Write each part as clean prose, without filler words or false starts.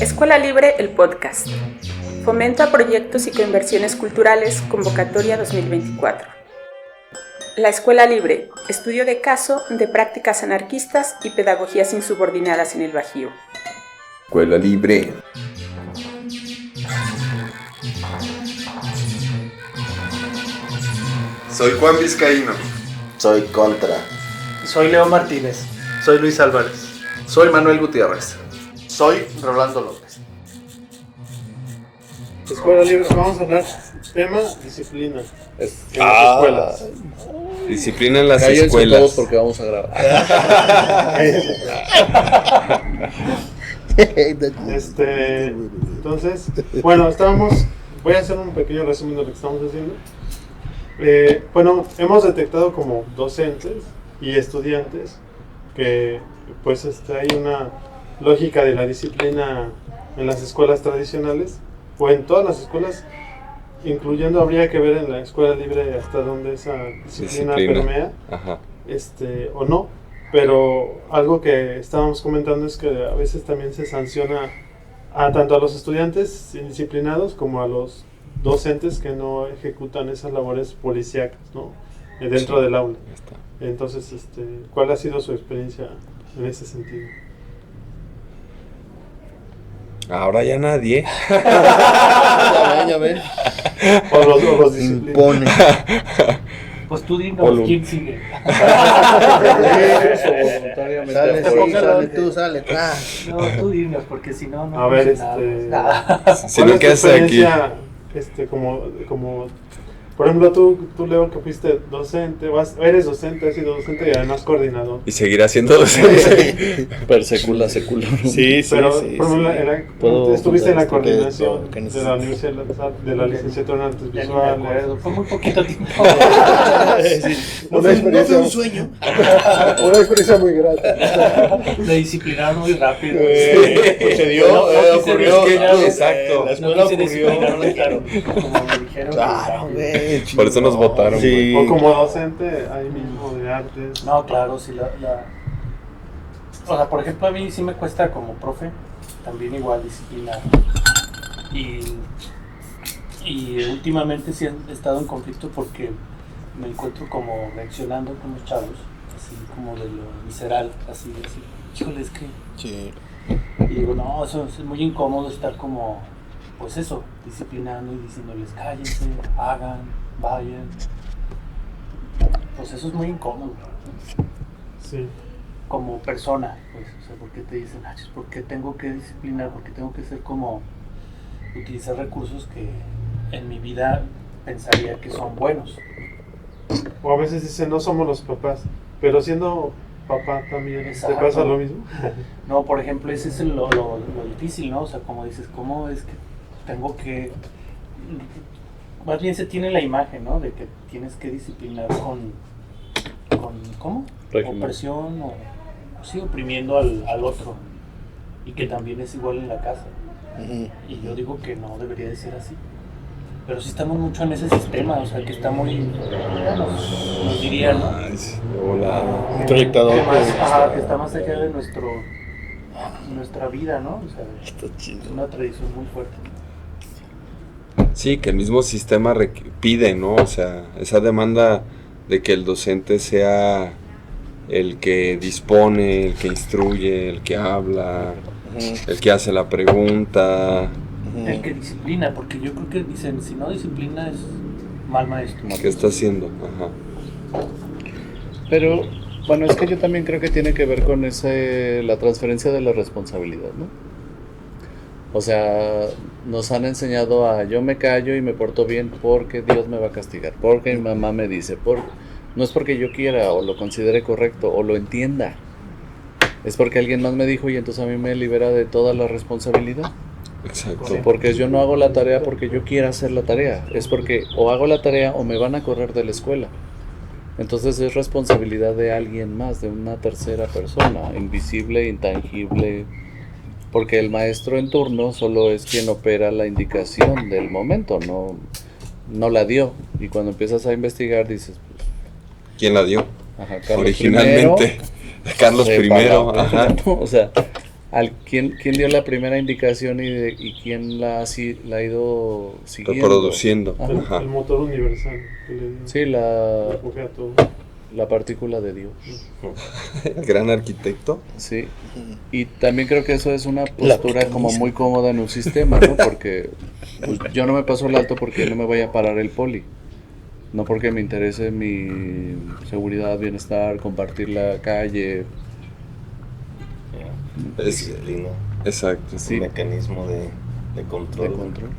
Escuela Libre, el podcast. Fomenta proyectos y coinversiones culturales, convocatoria 2024. La Escuela Libre, estudio de caso de prácticas anarquistas y pedagogías insubordinadas en el Bajío. Escuela Libre. Soy Juan Vizcaíno. Soy Contra. Soy Leo Martínez. Soy Luis Álvarez. Soy Manuel Gutiérrez. Soy Rolando López. Escuela Libre, vamos a hablar tema disciplina en las escuelas. Disciplina en las Cállense escuelas. todos porque vamos a grabar. Entonces, bueno, voy a hacer un pequeño resumen de lo que estamos haciendo. Hemos detectado como docentes y estudiantes que pues hay una lógica de la disciplina en las escuelas tradicionales o en todas las escuelas, incluyendo, habría que ver en la Escuela Libre hasta dónde esa disciplina permea. Ajá. O no, pero algo que estábamos comentando es que a veces también se sanciona tanto a los estudiantes indisciplinados como a los docentes que no ejecutan esas labores policíacas, ¿no? Dentro del aula. Entonces, ¿cuál ha sido su experiencia en ese sentido? Ahora ya nadie. Ya ven. O los Impone. Pues tú dinos, ¿quién sigue? Sale atrás. No, tú dinos, porque si no, no. A ver, Si no, ¿qué hace aquí? Como por ejemplo, tú Leo, que fuiste docente, eres docente, has sido docente y además coordinador. Y seguirá siendo docente. Per secula secular. Sí, pero por ejemplo, estuviste en la coordinación que de la Universidad de la Licenciatura en Artes Visuales. Fue muy poquito tiempo. Una experiencia, un sueño. Una experiencia muy grata. Me disciplinaron muy rápido. Se dio, ocurrió. Exacto. La escuela ocurrió. Claro, como me dijeron. Claro, güey. Por eso nos votaron. Sí. O como docente ahí mismo de artes. No, claro, sí, O sea, por ejemplo, a mí sí me cuesta como profe, también igual disciplinar. Y últimamente sí he estado en conflicto porque me encuentro como reaccionando con los chavos, así como de lo visceral, así, híjole, es que... Sí. Y digo, no, eso es muy incómodo estar como, pues eso, disciplinando y diciéndoles, cállense, hagan, vayan. Pues eso es muy incómodo. Sí. Como persona, pues, o sea, porque te dicen, ¿por qué tengo que disciplinar? ¿Por qué tengo que ser como, utilizar recursos que en mi vida pensaría que son buenos? O a veces dicen, no somos los papás, pero siendo papá también. Exacto. ¿Te pasa lo mismo? No, por ejemplo, ese es lo difícil, ¿no? O sea, como dices, ¿cómo es que tengo que...? Más bien se tiene la imagen, ¿no? De que tienes que disciplinar con ¿cómo? Régimen. Opresión o sí, oprimiendo al otro. Y que también es igual en la casa. Y yo digo que no debería de ser así. Pero sí estamos mucho en ese sistema, o sea, que está muy... nos diría, ¿no? Proyectador. Que está más allá de nuestra vida, ¿no? O sea, es una tradición muy fuerte. Sí, que el mismo sistema pide, ¿no? O sea, esa demanda de que el docente sea el que dispone, el que instruye, el que habla, el que hace la pregunta. El que disciplina, porque yo creo que dicen, si no disciplina es mal maestro. ¿Qué está haciendo? Ajá. Pero, bueno, es que yo también creo que tiene que ver con la transferencia de la responsabilidad, ¿no? O sea, nos han enseñado a yo me callo y me porto bien porque Dios me va a castigar, porque mi mamá me dice, no es porque yo quiera o lo considere correcto o lo entienda, es porque alguien más me dijo y entonces a mí me libera de toda la responsabilidad. Exacto. Porque yo no hago la tarea porque yo quiera hacer la tarea, es porque o hago la tarea o me van a correr de la escuela. Entonces es responsabilidad de alguien más, de una tercera persona, invisible, intangible, porque el maestro en turno solo es quien opera la indicación del momento, no la dio. Y cuando empiezas a investigar dices, pues, ¿quién la dio? ajá, Carlos originalmente. I, Carlos I, ajá. ¿no? O sea, ¿Quién dio la primera indicación y quién la ha ido siguiendo? Reproduciendo. Ajá. Ajá. El motor universal que le dio. Sí, Recoge a todo. la partícula de Dios. El gran arquitecto. Sí. Y también creo que eso es una postura como muy cómoda en un sistema, ¿no? Porque pues, yo no me paso el alto porque no me vaya a parar el poli. No porque me interese mi seguridad, bienestar, compartir la calle. Disciplina. Exacto. Sí. Un mecanismo de control. De control.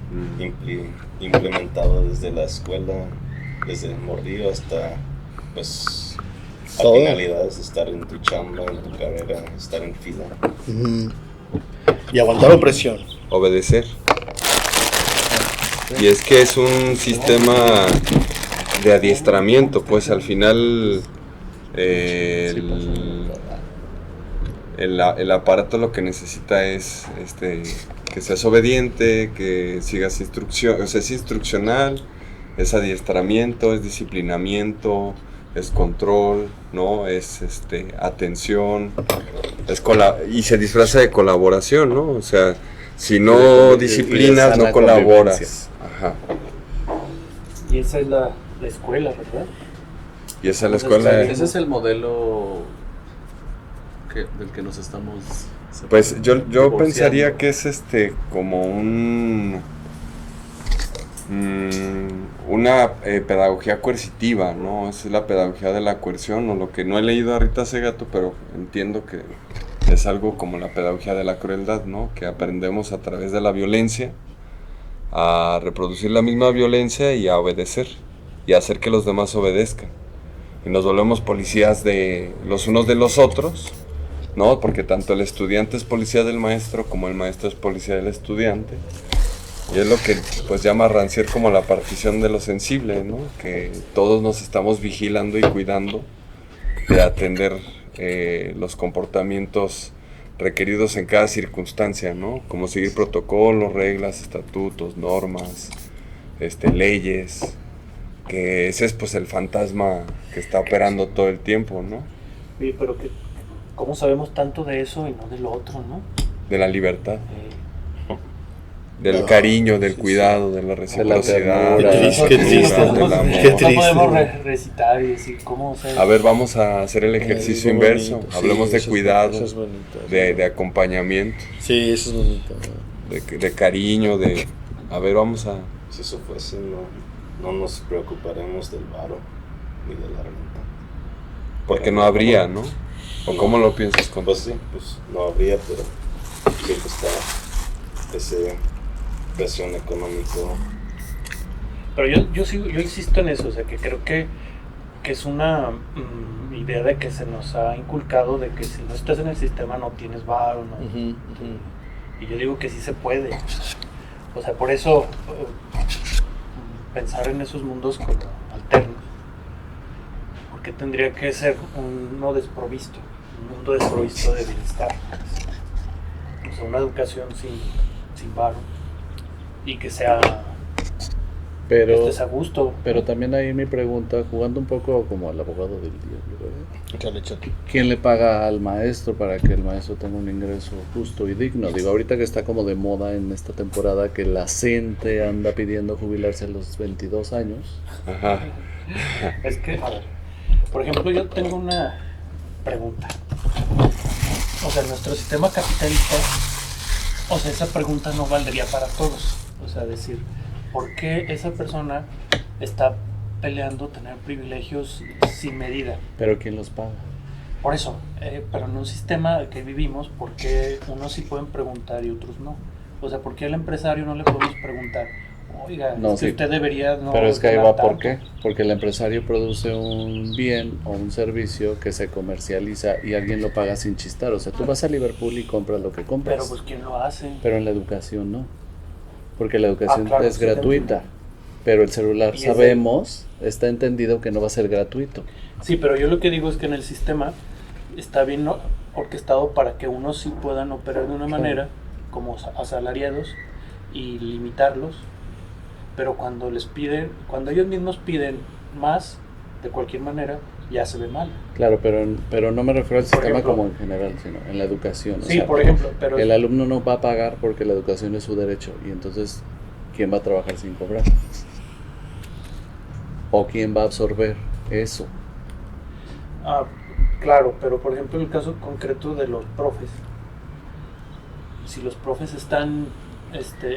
Implementado desde la escuela, desde el morrillo hasta, pues, Todo. a finalidades de estar en tu chamba, en tu carrera, estar en fila. Y aguantar opresión. Obedecer. Y es que es un sistema de adiestramiento, pues al final el aparato lo que necesita es que seas obediente, que sigas instrucción, o sea, es instruccional, es adiestramiento, es disciplinamiento, es control, ¿no? Es atención, y se disfraza de colaboración, ¿no? O sea, si no disciplinas, no colaboras. Ajá. Y esa es la escuela, ¿verdad? Y esa es la escuela. Ese es el modelo del que nos estamos... Pues yo divorciando. pensaría que es como una pedagogía coercitiva, ¿no? Es la pedagogía de la coerción, o lo que no he leído a Rita Segato, pero entiendo que es algo como la pedagogía de la crueldad, ¿no? Que aprendemos a través de la violencia a reproducir la misma violencia y a obedecer y a hacer que los demás obedezcan. Y nos volvemos policías de los unos de los otros, ¿no? Porque tanto el estudiante es policía del maestro como el maestro es policía del estudiante. Y es lo que pues llama Rancière como la partición de lo sensible, ¿no? Que todos nos estamos vigilando y cuidando de atender los comportamientos requeridos en cada circunstancia, ¿no? Como seguir protocolos, reglas, estatutos, normas, leyes, que ese es pues el fantasma que está operando todo el tiempo, ¿no? Sí, pero ¿cómo sabemos tanto de eso y no de lo otro, no? De la libertad, del cariño, del cuidado, de la reciprocidad, ternura. de la Qué triste, ternura, del ¿no? amor. Qué No triste. podemos recitar y decir cómo se... A ver, vamos a hacer el ejercicio Es muy inverso. bonito. Hablemos Sí, de eso es- cuidado, eso es bonito. de acompañamiento, Sí, eso es bonito. de cariño, de... A ver, vamos a... Si eso fuese, no nos preocuparemos del varo ni de la renta. Porque no habría, ¿no? ¿O cómo lo piensas con Pues sí, pues no habría, pero siempre está ese presión económico. Pero yo insisto en eso, o sea, que creo que es una idea de que se nos ha inculcado de que si no estás en el sistema no tienes varo, ¿no? Y yo digo que sí se puede. O sea, por eso pensar en esos mundos como alternos. Porque tendría que ser un mundo desprovisto de bienestar. O sea, una educación sin varo. Y que sea Pero, estés a gusto. pero también ahí mi pregunta, jugando un poco como al abogado del diablo, ¿verdad? Chale, chale. ¿Quién le paga al maestro para que el maestro tenga un ingreso justo y digno? Digo, ahorita que está como de moda en esta temporada que la gente anda pidiendo jubilarse a los 22 años. Ajá. Es que, a ver, por ejemplo, yo tengo una pregunta. O sea, nuestro sistema capitalista, o sea, esa pregunta no valdría para todos. O sea, decir, ¿por qué esa persona está peleando tener privilegios sin medida? Pero ¿quién los paga? Por eso, pero en un sistema que vivimos, ¿por qué unos sí pueden preguntar y otros no? O sea, ¿por qué al empresario no le podemos preguntar, oiga, No, es que sí. usted debería no Pero es que ahí ganar va, ¿por tanto"? qué? Porque el empresario produce un bien o un servicio que se comercializa y alguien lo paga sin chistar. O sea, tú vas a Liverpool y compras lo que compras. Pero pues, ¿quién lo hace? Pero en la educación no. Porque la educación claro, es sí, gratuita. Pero el celular, Y es sabemos, está entendido que no va a ser gratuito. Sí, pero yo lo que digo es que en el sistema está bien orquestado para que unos sí puedan operar de una manera como asalariados y limitarlos, pero cuando ellos mismos piden más, de cualquier manera, ya se ve mal. Claro, pero no me refiero al sistema ejemplo, como en general, sino en la educación. O Sí, sea, por ejemplo, pero el alumno no va a pagar porque la educación es su derecho. Y entonces, ¿quién va a trabajar sin cobrar? ¿O quién va a absorber eso? claro, pero por ejemplo en el caso concreto de los profes, si los profes están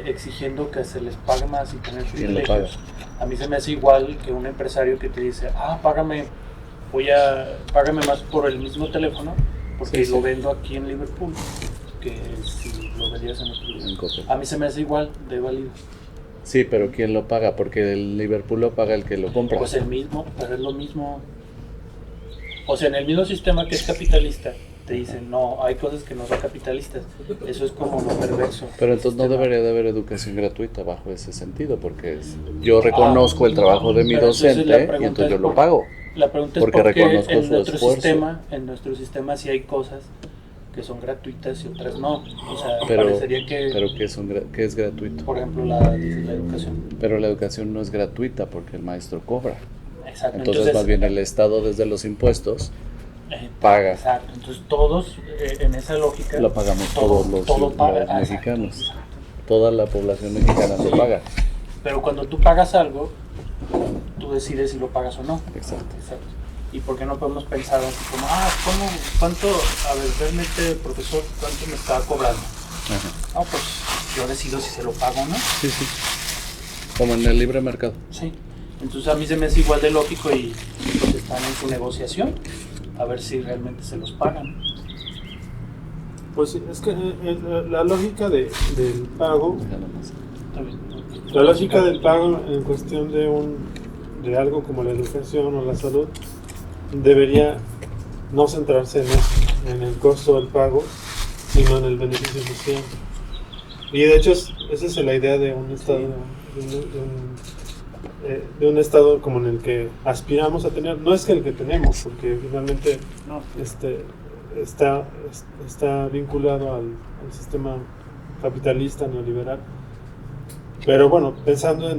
exigiendo que se les pague más y tener ¿Quién lo paga? privilegios, a mí se me hace igual que un empresario que te dice, págame más por el mismo teléfono porque Sí, lo sí. vendo aquí en Liverpool que si lo vendías en otro lugar. En Coppel. A mí se me hace igual de válido. Sí, pero ¿quién lo paga? Porque el Liverpool lo paga el que lo compra. Pues el mismo, pero es lo mismo. O sea, en el mismo sistema que es capitalista, te dicen, no, hay cosas que no son capitalistas. Eso es como lo perverso. Pero entonces no debería de haber educación gratuita bajo ese sentido, porque yo reconozco el trabajo de mi pero entonces la docente y pregunta entonces yo es lo por- pago. La pregunta es Porque por qué reconozco en su nuestro esfuerzo. sistema sí hay cosas que son gratuitas y otras no. O sea, Pero parecería que, ¿qué es gratuito? por ejemplo, dices la educación. Pero la educación no es gratuita porque el maestro cobra. Exacto. Entonces más bien el Estado desde los impuestos paga. Exacto. Entonces todos, en esa lógica, Lo pagamos todos los paga. mexicanos. Exacto. Toda la población mexicana lo paga. Pero cuando tú pagas algo, tú decides si lo pagas o no. Exacto. Exacto. ¿Y por qué no podemos pensar así como, cuánto, a ver, realmente, profesor, cuánto me está cobrando? Ajá. Pues yo decido si se lo pago o no. Sí, sí. Como en el libre mercado. Sí. Entonces a mí se me hace igual de lógico y pues están en su negociación a ver si realmente se los pagan. Pues sí, es que la lógica del pago, Déjalo más. Está bien. la lógica del pago en cuestión de algo como la educación o la salud, debería no centrarse en eso, en el costo del pago, sino en el beneficio social. Y de hecho esa es la idea de un estado, de un estado como en el que aspiramos a tener. No es que el que tenemos, porque finalmente No, está vinculado al sistema capitalista neoliberal. Pero bueno, pensando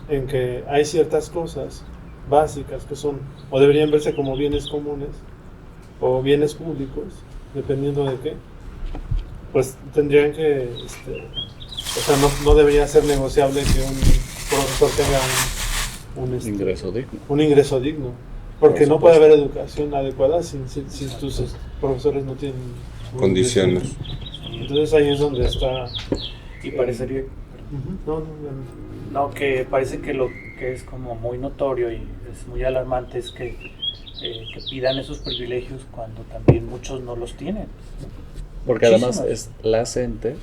en que hay ciertas cosas básicas que son, o deberían verse como bienes comunes, o bienes públicos, dependiendo de qué, pues tendrían que, o sea, no debería ser negociable que un profesor tenga Ingreso digno. un ingreso digno, porque Por no puede supuesto. haber educación adecuada si tus profesores no tienen un Condiciones. ingreso digno. Entonces ahí es donde está. y parecería No, que parece que lo que es como muy notorio y es muy alarmante es que pidan esos privilegios cuando también muchos no los tienen. Porque además Muchísimas. es la CENTE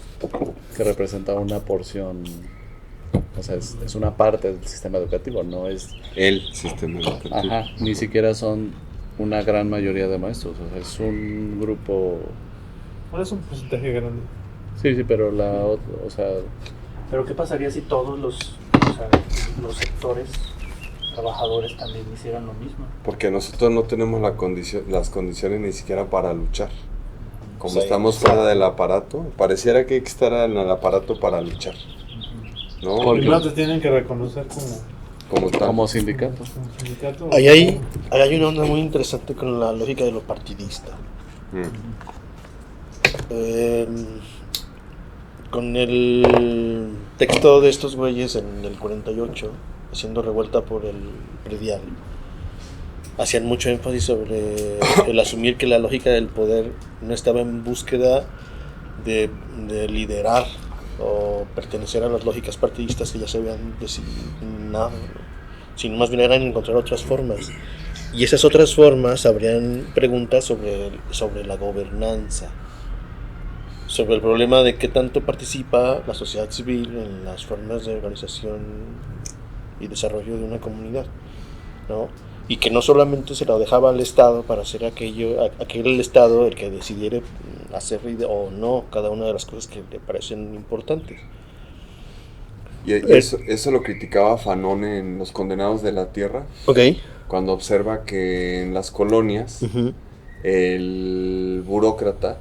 que representa una porción, o sea, es una parte del sistema educativo, no es, El sistema educativo. ajá, ni siquiera son una gran mayoría de maestros, o sea, es un grupo, bueno, es un porcentaje grande. sí, pero o sea, Pero ¿qué pasaría si todos los sectores trabajadores también hicieran lo mismo? Porque nosotros no tenemos las condiciones ni siquiera para luchar. Como Sí, estamos sí. fuera del aparato, pareciera que hay que estar en el aparato para luchar. ¿No? Porque- Primero te tienen que reconocer Como tal. como sindicato. como sindicato. Ahí hay una onda muy interesante con la lógica de lo partidista. Con el texto de estos güeyes en el 48, haciendo revuelta por el predial, hacían mucho énfasis sobre el asumir que la lógica del poder no estaba en búsqueda de liderar o pertenecer a las lógicas partidistas que ya se habían designado, sino más bien eran encontrar otras formas. Y esas otras formas habrían preguntas sobre la gobernanza, sobre el problema de qué tanto participa la sociedad civil en las formas de organización y desarrollo de una comunidad, ¿no? Y que no solamente se lo dejaba al Estado para hacer aquel Estado el que decidiera hacer o no cada una de las cosas que le parecen importantes. Y eso lo criticaba Fanon en Los Condenados de la Tierra, Ok. cuando observa que en las colonias el burócrata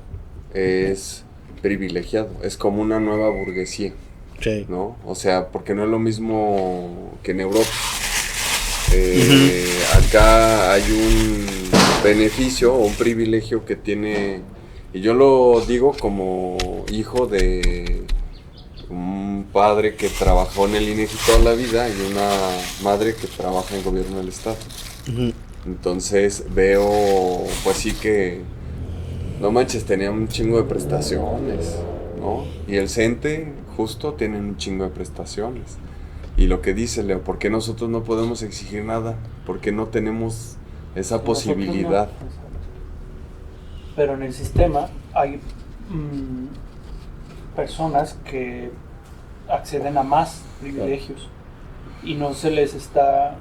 es privilegiado, es como una nueva burguesía, Sí. ¿no? O sea, porque no es lo mismo que en Europa. Acá hay un beneficio o un privilegio que tiene, y yo lo digo como hijo de un padre que trabajó en el INEGI toda la vida y una madre que trabaja en gobierno del estado. Entonces veo, pues sí que, no manches, tenían un chingo de prestaciones, ¿no? Y el CENTE justo tienen un chingo de prestaciones. Y lo que dice Leo, ¿por qué nosotros no podemos exigir nada? ¿Por qué no tenemos esa posibilidad? No. Pero en el sistema hay personas que acceden a más privilegios y no se les está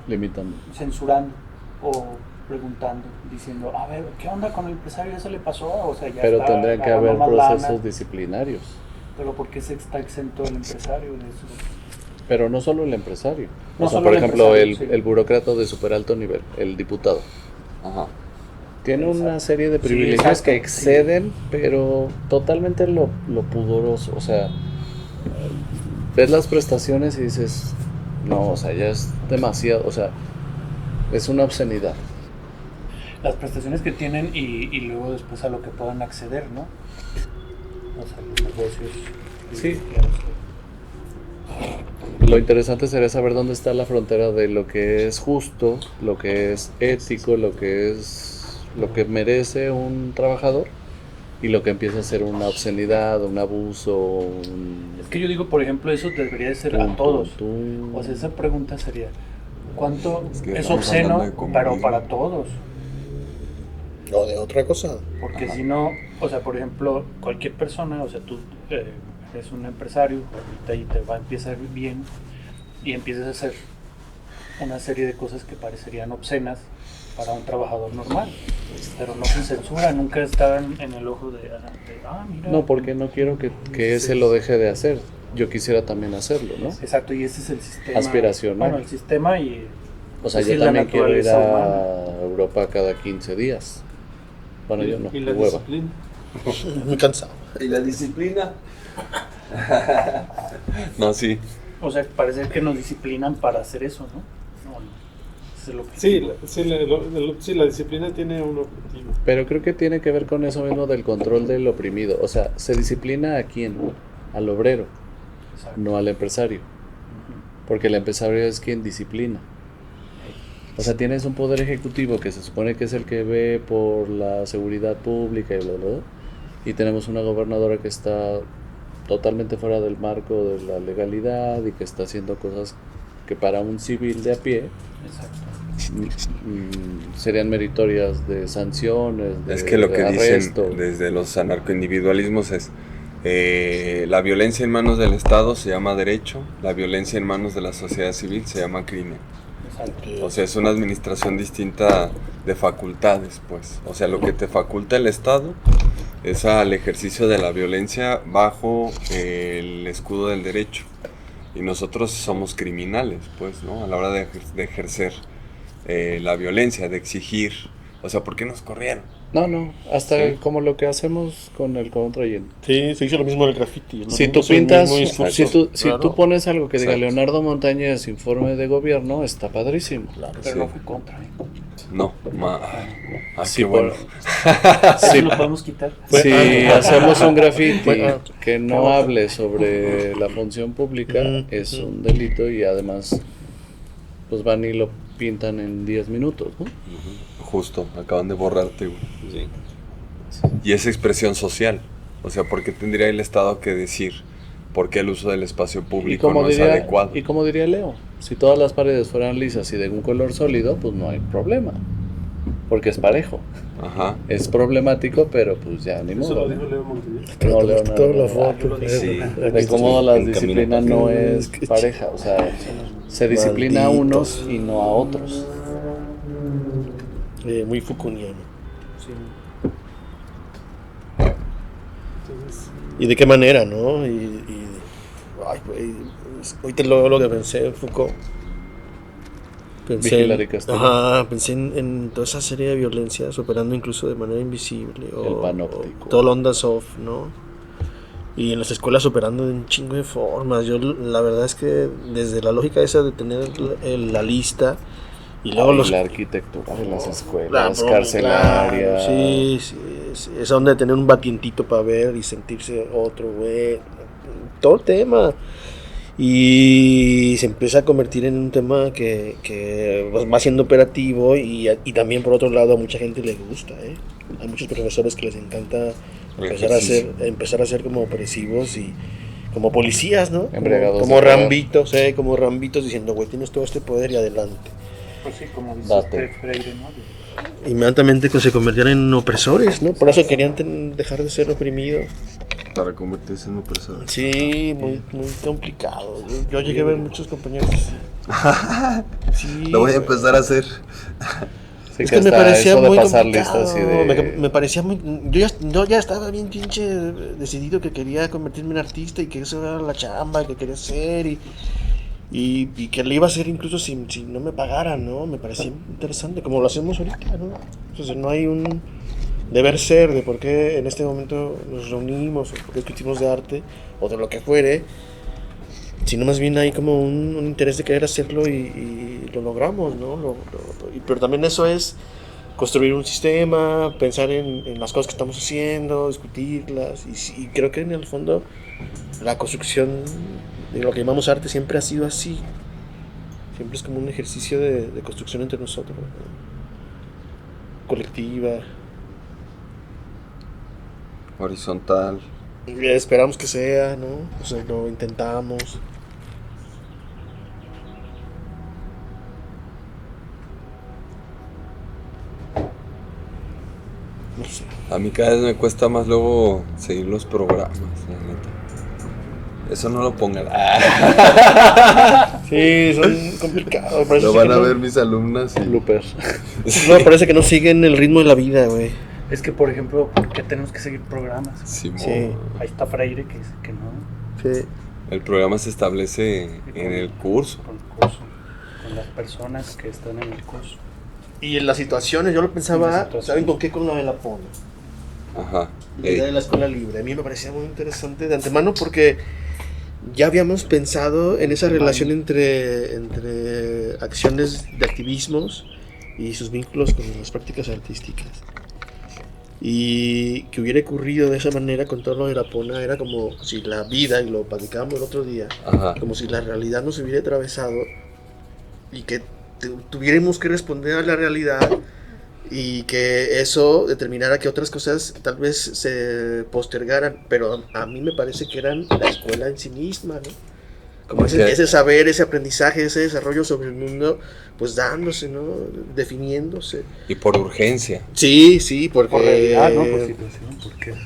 limitando, censurando o preguntando, diciendo, a ver, ¿qué onda con el empresario? ¿Eso le pasó? O sea, ya pero está tendrían que ganando haber más procesos lana. disciplinarios. Pero ¿por qué se está exento el empresario de eso? Pero no solo el empresario. No o sea, solo por el ejemplo, empresario, sí. el burócrata de super alto nivel, el diputado. Ajá. Tiene Exacto. una serie de Sí, privilegios exacto, que exceden, pero totalmente lo pudoroso. O sea, ves las prestaciones y dices, no, o sea, ya es demasiado, o sea, es una obscenidad. Las prestaciones que tienen y luego después a lo que puedan acceder, ¿no? O sea, los negocios. Sí. Lo interesante sería saber dónde está la frontera de lo que es justo, lo que es ético, lo que merece un trabajador y lo que empieza a ser una obscenidad, un abuso, Es que yo digo, por ejemplo, eso debería de ser a todos. O sea, esa pregunta sería, ¿cuánto Es que es estamos obsceno, hablando de convivir. pero para todos? O de otra cosa. Porque si no, o sea, por ejemplo, cualquier persona, o sea, tú eres un empresario, ahorita y te va a empezar bien y empiezas a hacer una serie de cosas que parecerían obscenas para un trabajador normal, pero no se censura, nunca está en el ojo de mira. No, porque no quiero que ese lo deje de hacer. Yo quisiera también hacerlo, ¿no? Exacto, y ese es el sistema Aspiracional. Bueno, el sistema y O sea, pues, yo sí, la también quiero ir naturaleza a humana. Europa cada 15 días. Bueno, yo no, Y la de hueva. disciplina. Muy cansado. ¿Y la disciplina? No, sí. O sea, parece que nos disciplinan para hacer eso, ¿no? No, ese es lo que Sí, la disciplina tiene un objetivo. Pero creo que tiene que ver con eso mismo del control del oprimido. O sea, ¿se disciplina a quién? Al obrero, Exacto. no al empresario. Porque el empresario es quien disciplina. O sea, tienes un poder ejecutivo que se supone que es el que ve por la seguridad pública y bla, bla, bla. Y tenemos una gobernadora que está totalmente fuera del marco de la legalidad y que está haciendo cosas que para un civil de a pie Exacto. serían meritorias de sanciones, de Es que lo que arresto. dicen desde los anarcoindividualismos es la violencia en manos del Estado se llama derecho, la violencia en manos de la sociedad civil se llama crimen. Exacto. O sea, es una administración distinta de facultades, pues. O sea, lo que te faculta el Estado es al ejercicio de la violencia bajo el escudo del derecho. Y nosotros somos criminales, pues, ¿no? A la hora de ejercer la violencia, de exigir. O sea, ¿por qué nos corrieron? No, hasta Sí. como lo que hacemos con el contrayente. Sí, se hizo lo mismo en el graffiti. ¿no? Si tú Es el pintas, mismo si discurso. tú Claro. pones algo que diga Exacto. Leonardo Montañez, informe de gobierno, está padrísimo. Claro. Pero Sí. no fui contra, ¿eh? No, Sí, qué bueno. Sí, ¿Eso lo podemos quitar? si hacemos un graffiti Bueno, que no hable sobre la función pública, Ujú, es ujú. un delito y además pues van y lo pintan en 10 minutos, ¿no? Justo, acaban de borrarte, güey. Y es expresión social. O sea, ¿por qué tendría el Estado que decir por qué el uso del espacio público no es adecuado? y como diría Leo, si todas las paredes fueran lisas y de un color sólido, pues no hay problema, porque es parejo. Ajá. Es problemático, pero pues ya ni Eso modo. lo dijo Leo Montañez. No, Leonardo, Toda la no. foto. Sí. De cómo la En disciplina camino no para acá. es pareja, o sea, se disciplina a Malditos. unos y no a otros. Muy Foucaultiano. Entonces, ¿Y de qué manera, no? Ay, güey, ahorita lo que pensé en Foucault. Vigilar y castigar. Ajá, pensé en toda esa serie de violencias operando incluso de manera invisible. El panóptico. Todo lo onda soft, ¿no? Y en las escuelas operando de un chingo de formas. Yo la verdad es que desde la lógica esa de tener la lista y luego la arquitectura de las escuelas, claro, carcelaria. Sí, esa onda de tener un batientito para ver y sentirse otro, güey. Todo el tema. Y se empieza a convertir en un tema que va siendo operativo y también por otro lado a mucha gente le gusta, ¿eh? Hay muchos profesores que les encanta empezar a ser como opresivos y como policías, ¿no? Embriagados Como de poder. rambitos, como rambitos diciendo, güey, tienes todo este poder y adelante. Pues sí, como dice Date. Freire, ¿no? Inmediatamente se convirtieron en opresores, ¿no? Por eso querían dejar de ser oprimidos. Para convertirse en opresor. Sí, muy complicado. Yo llegué a ver muchos compañeros. Sí, Lo voy a empezar a hacer. Sí, es que me hasta parecía eso de muy pasar complicado. listas y de... Me parecía muy... Yo ya estaba bien pinche decidido que quería convertirme en artista y que eso era la chamba que quería hacer y que le iba a hacer incluso si no me pagaran, ¿no? Me parecía interesante, como lo hacemos ahorita, ¿no? Entonces no hay un deber ser de por qué en este momento nos reunimos o por qué discutimos de arte o de lo que fuere, sino más bien hay como un interés de querer hacerlo y lo logramos, ¿no? Pero también eso es construir un sistema, pensar en las cosas que estamos haciendo, discutirlas y creo que en el fondo la construcción de lo que llamamos arte siempre ha sido así, siempre es como un ejercicio de construcción entre nosotros, ¿no? Colectiva. Horizontal. Esperamos que sea, ¿no? O sea, lo intentamos. No sé. A mí cada vez me cuesta más luego seguir los programas, la neta. Eso no lo pongan. Sí, son complicados. Lo van a ver mis alumnas. Y... Bloopers. No, parece que no siguen el ritmo de la vida, güey. Es que, por ejemplo, ¿por qué tenemos que seguir programas? Simón. Sí. Ahí está Freire que dice que no. Sí. El programa se establece en el curso. Con el curso, con las personas que están en el curso. Y en las situaciones, yo lo En pensaba, las situaciones. ¿saben con qué? Con la de la PONA. Ajá. La idea de la escuela libre. A mí me parecía muy interesante de antemano porque ya habíamos pensado en esa relación entre acciones de activismos y sus vínculos con las prácticas artísticas. Y que hubiera ocurrido de esa manera con todo lo de la PONA era como si la vida, y lo platicábamos el otro día, Ajá. como si la realidad nos hubiera atravesado y que tuviéramos que responder a la realidad y que eso determinara que otras cosas tal vez se postergaran, pero a mí me parece que eran la escuela en sí misma, ¿no? Como ese saber, ese aprendizaje, ese desarrollo sobre el mundo, pues dándose, ¿no? Definiéndose. Y por urgencia. Sí, porque... Por realidad, ¿no? Por situación,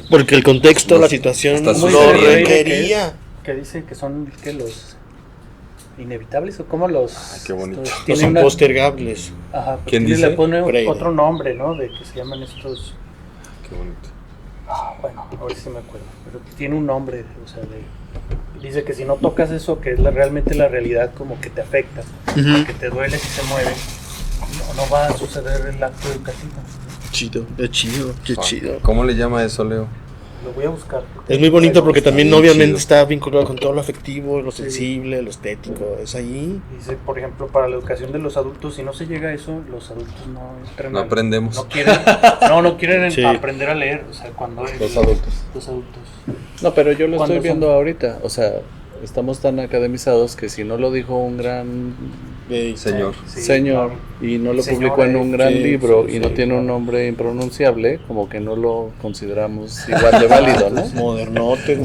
Porque el contexto, la situación está lo sucediendo. requería. Que dicen que son que los inevitables o como los... Qué bonito. estos Los tienen una- impostergables. Ajá, ¿Quién le dice? pone Freire. otro nombre, ¿no? De que se llaman estos... Qué bonito. Bueno, a ver si me acuerdo. Pero tiene un nombre, o sea, dice que si no tocas eso, que es realmente la realidad, como que te afecta, que te duele si se mueve, no va a suceder el acto educativo. Chido, qué chido, qué chido. ¿Cómo le llama eso, Leo? Lo voy a buscar. Es muy bonito porque también bien obviamente chido. está vinculado con todo lo afectivo, lo sensible, lo estético, es ahí. Dice, por ejemplo, para la educación de los adultos, si no se llega a eso, los adultos no entran No aprendemos. No quieren Sí. aprender a leer, o sea, cuando Los adultos. Los adultos. No, pero yo lo ¿Cuándo estoy viendo son? ahorita. O sea, estamos tan academizados que si no lo dijo un gran Señor. Sí, señor claro. y no lo Señor, publicó en un gran sí, libro sí, y no sí, tiene un claro. nombre impronunciable, como que no lo consideramos igual de válido, ¿no? Modernote.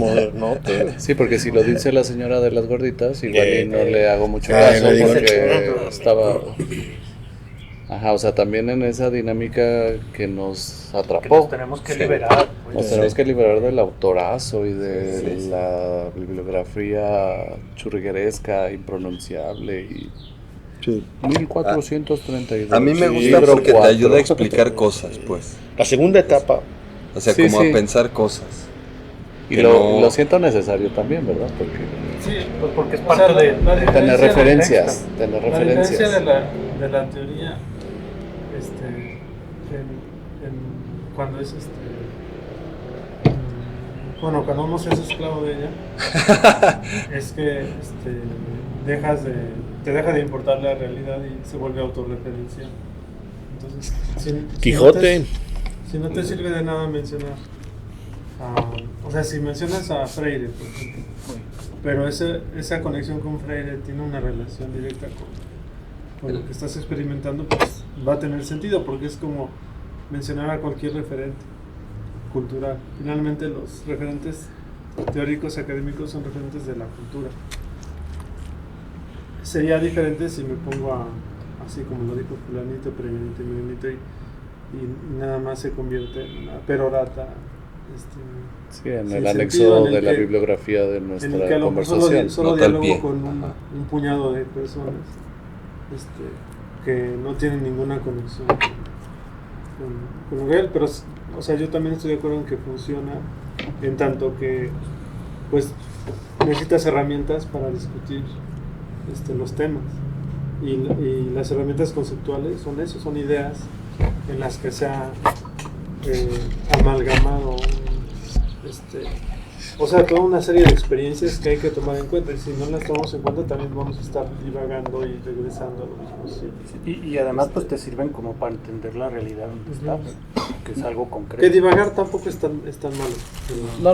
Sí, porque si lo dice la señora de las gorditas, igual y no le hago mucho Ay, caso no digo porque nada. estaba... Ajá, o sea, también en esa dinámica que nos Que atrapó. nos tenemos que Sí. liberar. pues. Nos tenemos que liberar del autorazo y de Sí. la bibliografía churrigueresca, impronunciable y Sí. 1432. A mí me gusta libro porque te 4. ayuda a explicar cosas, pues. La segunda etapa. O sea, Sí, como sí. a pensar cosas. Y que lo, no- lo siento necesario también, ¿verdad? Porque Sí, pues porque es O parte sea, de... tener referencias, tener La diferencia referencias. de la teoría, cuando es bueno, cuando uno se hace esclavo de ella, es que te deja de importar la realidad y se vuelve autorreferencial. Entonces, Quijote. Si no te sirve de nada mencionar, o sea, si mencionas a Freire, por ejemplo, pero esa conexión con Freire tiene una relación directa con lo que estás experimentando, pues va a tener sentido, porque es como mencionar a cualquier referente cultural. Finalmente los referentes teóricos académicos son referentes de la cultura. Sería diferente si me pongo así como lo dijo fulanito, perenganito y menganito y nada más se convierte en una perorata. Sí, en el anexo de la bibliografía de nuestra en el que a lo mejor conversación. solo diálogo con un puñado de personas que no tienen ninguna conexión con él, pero o sea, yo también estoy de acuerdo en que funciona en tanto que pues necesitas herramientas para discutir los temas y las herramientas conceptuales son eso, son ideas en las que se ha amalgamado o sea, toda una serie de experiencias que hay que tomar en cuenta, y si no las tomamos en cuenta también vamos a estar divagando y regresando a lo mismo. Sí. Y además pues te sirven como para entender la realidad donde estás, que es algo concreto. Que divagar tampoco es tan malo.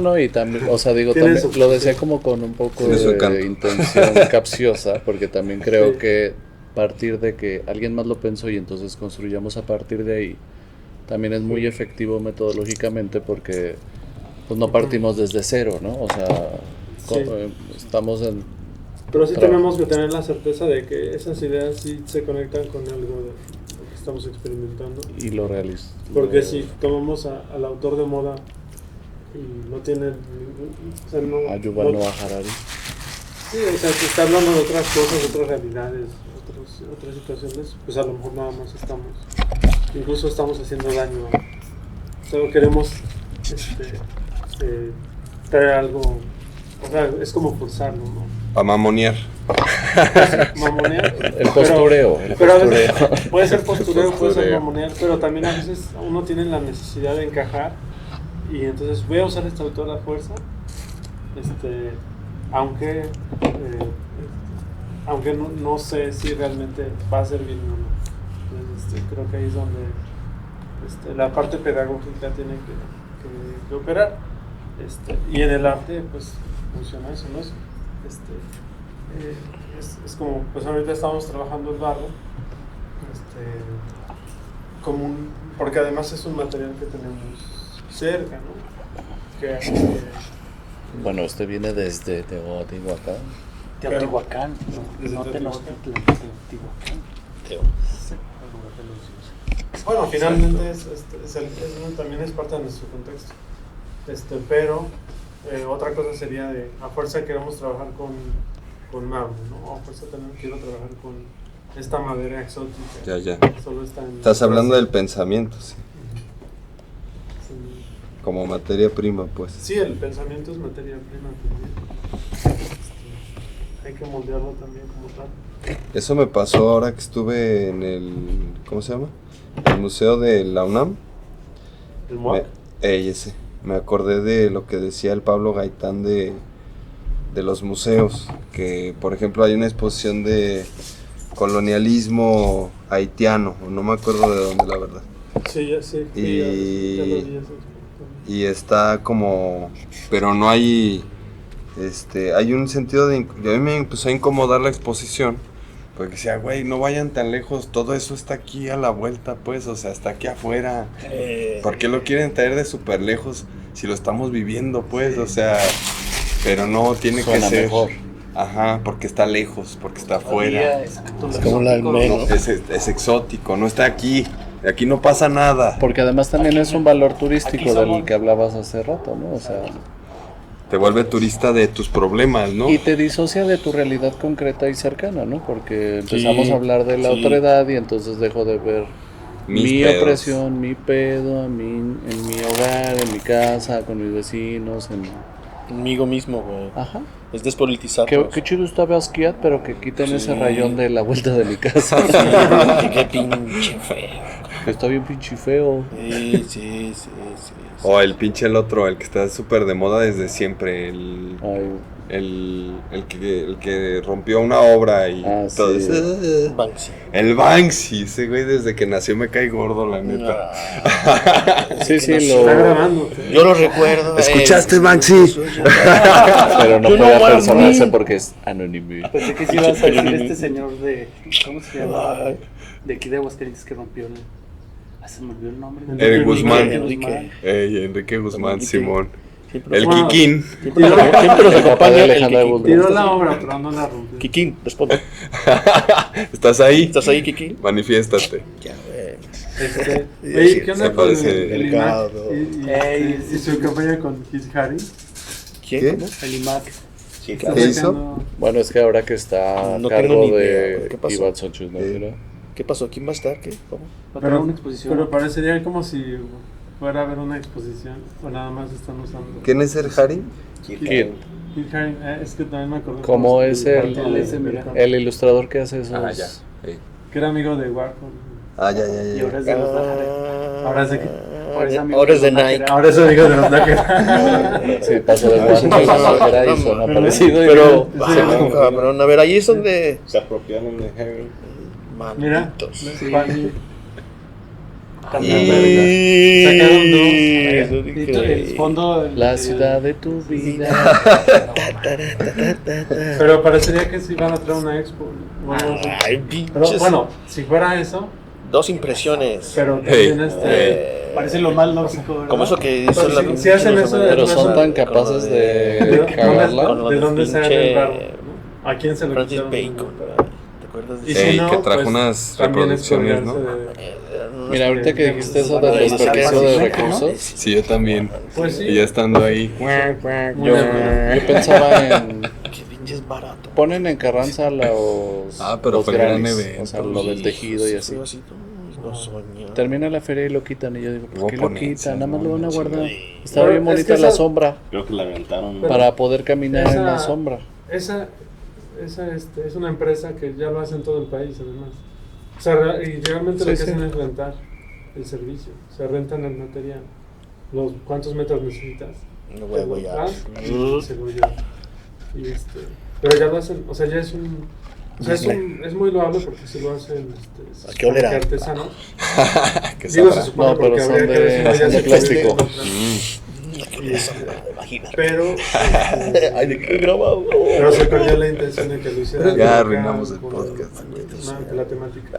No, y también, o sea, digo, también, lo decía como con un poco de intención capciosa, porque también creo que partir de que alguien más lo pensó y entonces construyamos a partir de ahí, también es muy efectivo metodológicamente porque pues no partimos desde cero, ¿no? O sea, estamos en... Pero sí tenemos que tener la certeza de que esas ideas sí se conectan con algo de lo que estamos experimentando. Y lo realizo. Porque si tomamos al autor de moda y no tiene ningún... O sea, no, a Yuval Noah Harari. Sí, o sea, que está hablando de otras cosas, de otras realidades, otras situaciones, pues a lo mejor nada más incluso estamos haciendo daño. Solo queremos traer algo, o sea, es como forzarlo, ¿no? Para mamonear. Mamonear. El postureo. Pero a veces puede ser postureo, puede ser mamonear, pero también a veces uno tiene la necesidad de encajar y entonces voy a usar esta autora a fuerza, aunque no sé si realmente va a ser bien o no. Entonces, creo que ahí es donde la parte pedagógica tiene que operar. Y en el arte pues funciona eso, ¿no? Es como, pues ahorita estamos trabajando el barro como porque además es un material que tenemos cerca, ¿no? Bueno, viene desde Teotihuacán. Teotihuacán, no Tenochtitlan, Teotihuacán. Bueno, finalmente también es parte de nuestro contexto. Pero otra cosa sería a fuerza queremos trabajar con mármol, ¿no? A fuerza también quiero trabajar con esta madera exótica. Ya. Solo está Estás hablando del pensamiento, sí. Como materia prima, pues. Sí, el pensamiento es materia prima también. Hay que moldearlo también como tal. Eso me pasó ahora que estuve en el, ¿cómo se llama? El museo de la UNAM. ¿El MUAC? Ese. Me acordé de lo que decía el Pablo Gaitán de los museos, que por ejemplo hay una exposición de colonialismo haitiano, no me acuerdo de dónde, la verdad. Sí, ya sí. Y está como, pero no hay, hay un sentido de, a mí me empezó a incomodar la exposición, porque decía, güey, no vayan tan lejos, todo eso está aquí a la vuelta, pues, o sea, está aquí afuera. ¿Por qué lo quieren traer de súper lejos si lo estamos viviendo, pues? O sea, pero no tiene que ser mejor. Ajá, porque está lejos, porque está afuera. Es como la menos. Es exótico, no está aquí. Aquí no pasa nada. Porque además también es un valor turístico del que hablabas hace rato, ¿no? O sea, te vuelve turista de tus problemas, ¿no? Y te disocia de tu realidad concreta y cercana, ¿no? Porque empezamos a hablar de la otredad y entonces dejo de ver mi opresión, mi pedo, en mi hogar, en mi casa, con mis vecinos, conmigo mismo, güey. Ajá. Es despolitizar. Qué chido está Basquiat, pero que quiten ese rayón de la vuelta de mi casa. Qué pinche feo. Que está bien pinche feo. Sí. O el pinche el otro, el que está súper de moda desde siempre, Ay, el que rompió una obra y todo sí. eso. Banksy. El Banksy, ese güey desde que nació me cae gordo, la neta. sí, Está grabando. Yo lo recuerdo. ¿Escuchaste, Banksy? Pero no Yo no puede voy a personarse dormir. porque es anónimo. Pensé que sí ibas a decir este señor de. ¿Cómo se llama? De aquí de Aguascalientes que rompió el. Se me olvidó el nombre. El Guzmán. Enrique. Enrique Guzmán, Enrique. Simón. Siempre El Bueno. Kikín. siempre nos acompaña el Alejandra Kikín. Guzmán. Tiró la obra, pero no la rompió. Kikín, responde. ¿Estás ahí? ¿Estás ahí, Kikín? Manifiéstate. Ya, güey. Oye, ¿qué onda Se con parece- el IMAC Ey, y su campaña con Kit Harry? ¿Quién? ¿Qué? ¿Cómo? El IMAC. Sí, Está ¿Qué hizo? sacando- Bueno, es que ahora que está a No cargo tengo ni de idea. ¿Qué pasó? Iván Sánchez Nájera. ¿Qué pasó? ¿Quién va a estar? ¿Qué? ¿Cómo? Va a tener una exposición. Pero parecería como si fuera a haber una exposición o nada más están usando. ¿Quién es el Harry? ¿Quién? Kit Harry, es que también me acordé. ¿Cómo es el el ilustrador que hace esos? Ah, ya. Sí. Que era amigo de Warhol. Ah, ya. Y ahora es de los Nájera. Ahora es de qué? Ahora es de Nike. Ahora es amigo de los Nájera. Sí, pasó de Washington a Nájera y suena parecido. Pero, Sí, sí. cabrón, a ver, ahí es donde. Se apropiaron de Harry. Mira. Malditos. Sí. Sacaron dos. El fondo. La ciudad de tu vida. Pero parecería que sí van a traer una expo. Bueno, Ay, pero pinches. bueno, si fuera eso, Dos impresiones. pero también Parece lo más lógico, ¿verdad? Como eso que hizo Pero la. si hacen eso, Pero Eso- son tan capaces ¿de de cagarla. dónde, de dónde sale pinche el barro? ¿No? ¿A quién se lo Francis quitaron? Bacon. ¿Te acuerdas de Y eso? si Ey, no, que trajo pues, unas también es reproducciones, ¿no? colgarse de- Mira, ahorita que dijiste eso del Ay, desperdicio sí, de sí, recursos, Sí, yo también. Pues sí. Y ya estando ahí. yo pensaba en... Que pinches barato. Ponen en Carranza los... Ah, pero los fue el gran granis, evento. o sea, lo del tejido y así. No soñó. Termina la feria y lo quitan y yo digo, ¿por Hubo qué lo ponencia, quitan? Nada más ¿no? lo van a guardar. Sí. Está Pero bien es bonita que la esa- sombra Creo que la aventaron. para poder caminar en la esa- sombra. Esa es una empresa que ya lo hace en todo el país, además. O sea, y realmente lo que Sí, sí. hacen es rentar el servicio. O sea, rentan el material. ¿Cuántos metros necesitas? No voy a Te lo guayar. das y se lo llevan. Pero ya lo hacen, o sea, ya es un... O sea, es muy loable porque si lo hacen ¿A qué olerá? artesanos. Que Digo, se sabrá. supone No, pero porque son habría que de- decirlo, ya son de se plástico. Imagínate. Pero, Ay, ¿de qué grabado? pero se perdió la intención de que lo hicieran. Ya cada- arruinamos el con- podcast. que la temática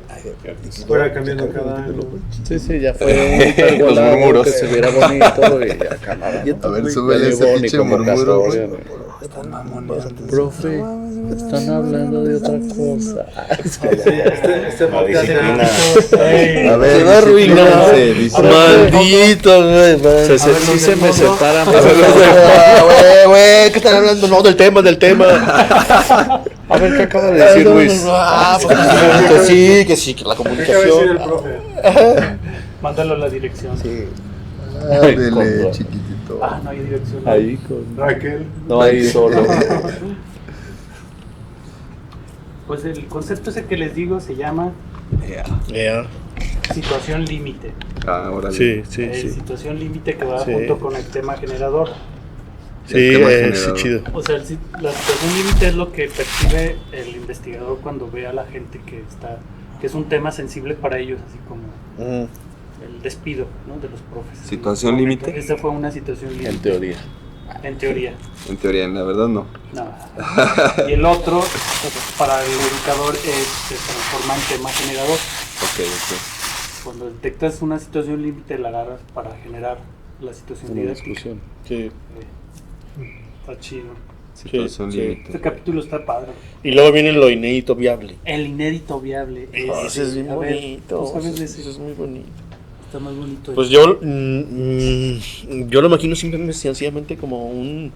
fuera cambiando cada año. Sí, sí, ya fue un Los volado, murmuros. que se viera bonito y ya cámara. A ver, Ya súbele ese llegó ni pinche como murmuro, Castoria, güey. ¿no? Profe, están hablando de otra cosa. Este La podcast disciplina. A ver, Se va a arruinar. discíplense, Maldito, güey. Sí se me separan. Güey, ¿qué están hablando? No, del tema. A ver, ¿qué acaba de decir Luis? Que sí, que la ¿Qué acaba de decir el comunicación. profe? Mándalo a la dirección. Ábrele, chiquitito. Ah, no hay dirección. Ahí con... Raquel. No, ahí solo. Pues el concepto ese que les digo se llama Yeah. situación límite. Ah, órale. Sí, sí, sí. Situación límite que va Sí. junto con el tema generador. Sí, El tema sí, generador. chido. O sea, la situación límite es lo que percibe el investigador cuando ve a la gente que es un tema sensible para ellos, así como el despido, ¿no? De los profes. ¿Situación límite? Esta fue una situación límite. En teoría. En teoría. En teoría, en la verdad no. No. Y el otro, para el educador, se transforma en tema generador. Ok. Cuando detectas una situación límite, la agarras para generar la situación Una didáctica. discusión. Sí. Está chido. Situación Sí, límite. Este capítulo está padre. Y luego viene lo inédito viable. El inédito viable. Ese es bien A ver, bonito. ¿tú sabes de ese? Eso es muy bonito. Está más bonito. Pues yo lo imagino simplemente sencillamente como un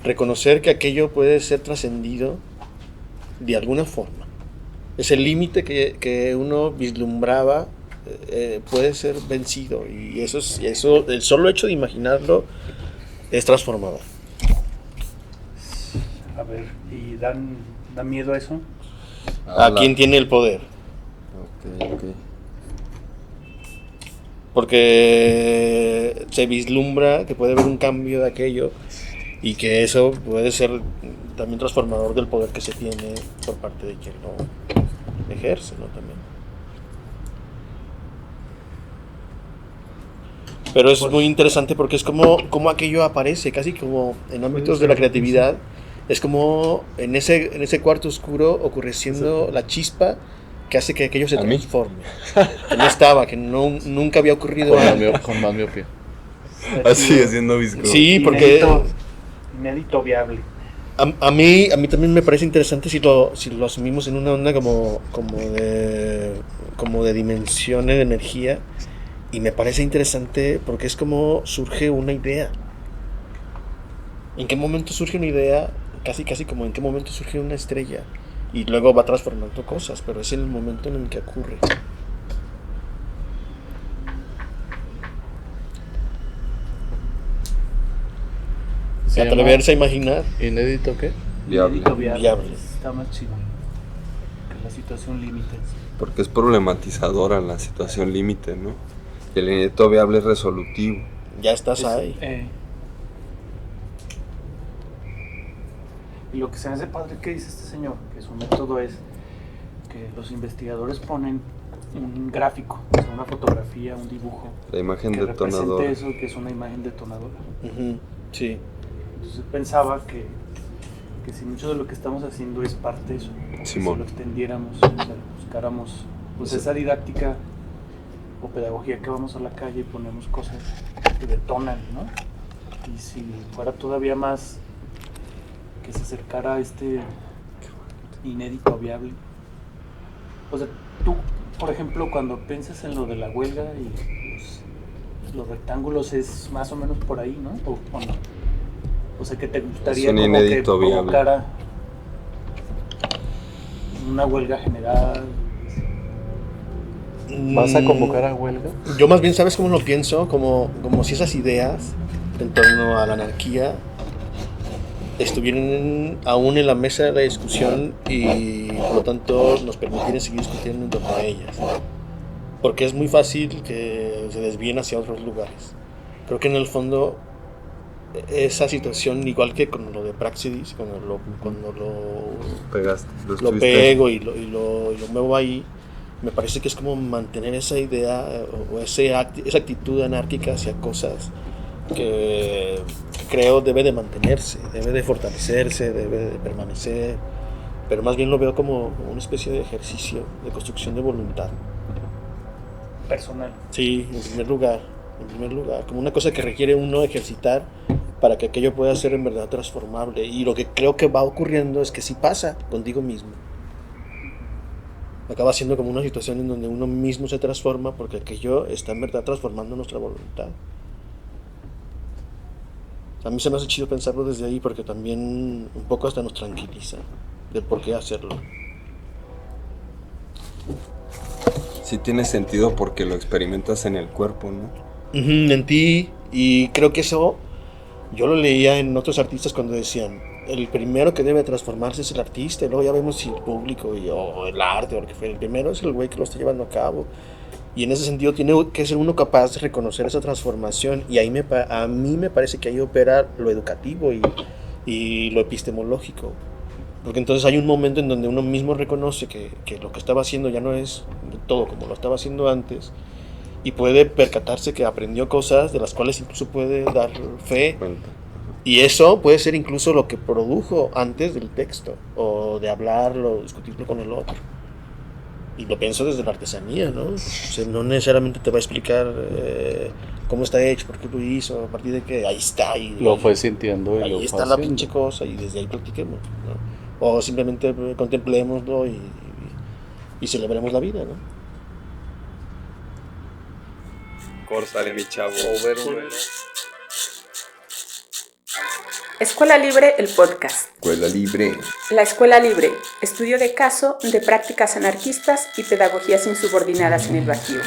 reconocer que aquello puede ser trascendido de alguna forma. Ese límite que uno vislumbraba puede ser vencido y eso el solo hecho de imaginarlo es transformador. A ver, ¿y da miedo eso? ¿A quién tiene el poder? Ok. porque se vislumbra que puede haber un cambio de aquello y que eso puede ser también transformador del poder que se tiene por parte de quien lo ejerce, ¿no? También. Pero es muy interesante porque es como aquello aparece, casi como en ámbitos de la creatividad. Es como en ese cuarto oscuro ocurriendo la chispa que hace que aquello se transforme. Que no estaba, que nunca había ocurrido antes. Con más miopía. Así haciendo visco. Sí, porque Inédito viable. a mí también me parece interesante si lo asumimos en una onda como de dimensión de energía. Y me parece interesante porque es como surge una idea. ¿En qué momento surge una idea? Casi como en qué momento surge una estrella. Y luego va transformando cosas, pero es el momento en el que ocurre. Atreverse a imaginar. ¿Inédito qué? Viable. Inédito Viable. Está más chido que la situación límite. Porque es problematizadora la situación límite, ¿no? Y el inédito viable es resolutivo. Ya estás ahí. Y lo que se me hace padre que dice este señor, que su método es que los investigadores ponen un gráfico, o sea, una fotografía, un dibujo, La imagen que detonadora. represente eso, que es una imagen detonadora. Uh-huh. Sí. Entonces pensaba que si mucho de lo que estamos haciendo es parte de eso, Simón. si lo extendiéramos, o sea, buscáramos pues Sí. esa didáctica o pedagogía que vamos a la calle y ponemos cosas que detonan, ¿no? Y si fuera todavía más que se acercara a este inédito viable. O sea, tú, por ejemplo, cuando piensas en lo de la huelga y los rectángulos es más o menos por ahí, ¿no? ¿O no? O sea, que te gustaría Es un como inédito que viable. provocara una huelga general. ¿Vas a convocar a huelga? Yo más bien, ¿sabes cómo lo pienso? Como si esas ideas en torno a la anarquía estuvieran aún en la mesa de la discusión y por lo tanto nos permitieran seguir discutiendo en torno a ellas. Porque es muy fácil que se desvíen hacia otros lugares. Creo que en el fondo esa situación, igual que con lo de Praxedis, cuando lo Pegaste. Lo lo estuviste- pego y lo muevo ahí, me parece que es como mantener esa idea o esa actitud anárquica hacia cosas que creo debe de mantenerse, debe de fortalecerse, debe de permanecer, pero más bien lo veo como una especie de ejercicio de construcción de voluntad. Personal. Sí, en primer lugar, como una cosa que requiere uno ejercitar para que aquello pueda ser en verdad transformable. Y lo que creo que va ocurriendo es que sí pasa contigo mismo. Acaba siendo como una situación en donde uno mismo se transforma porque aquello está en verdad transformando nuestra voluntad. A mí se me hace chido pensarlo desde ahí porque también un poco hasta nos tranquiliza del por qué hacerlo. Sí tiene sentido porque lo experimentas en el cuerpo, ¿no? En ti, y creo que eso yo lo leía en otros artistas cuando decían el primero que debe transformarse es el artista, y luego ya vemos si el público o el arte o lo que fue. El primero es el güey que lo está llevando a cabo, y en ese sentido tiene que ser uno capaz de reconocer esa transformación, y ahí a mí me parece que ahí opera lo educativo y lo epistemológico, porque entonces hay un momento en donde uno mismo reconoce que lo que estaba haciendo ya no es todo como lo estaba haciendo antes, y puede percatarse que aprendió cosas de las cuales incluso puede dar fe. Cuenta. Y eso puede ser incluso lo que produjo antes del texto, o de hablarlo, discutirlo con el otro. Y lo pienso desde la artesanía, ¿no? O sea, no necesariamente te va a explicar cómo está hecho, por qué lo hizo, a partir de que ahí está. Y Lo fue sintiendo y ahí lo fue está la haciendo. pinche cosa, y desde ahí practiquemos, ¿no? O simplemente contemplémoslo y celebremos la vida, ¿no? Córsale, mi chavo. Escuela Libre, el podcast. Escuela libre. La Escuela Libre, estudio de caso de prácticas anarquistas y pedagogías insubordinadas en el Bajío.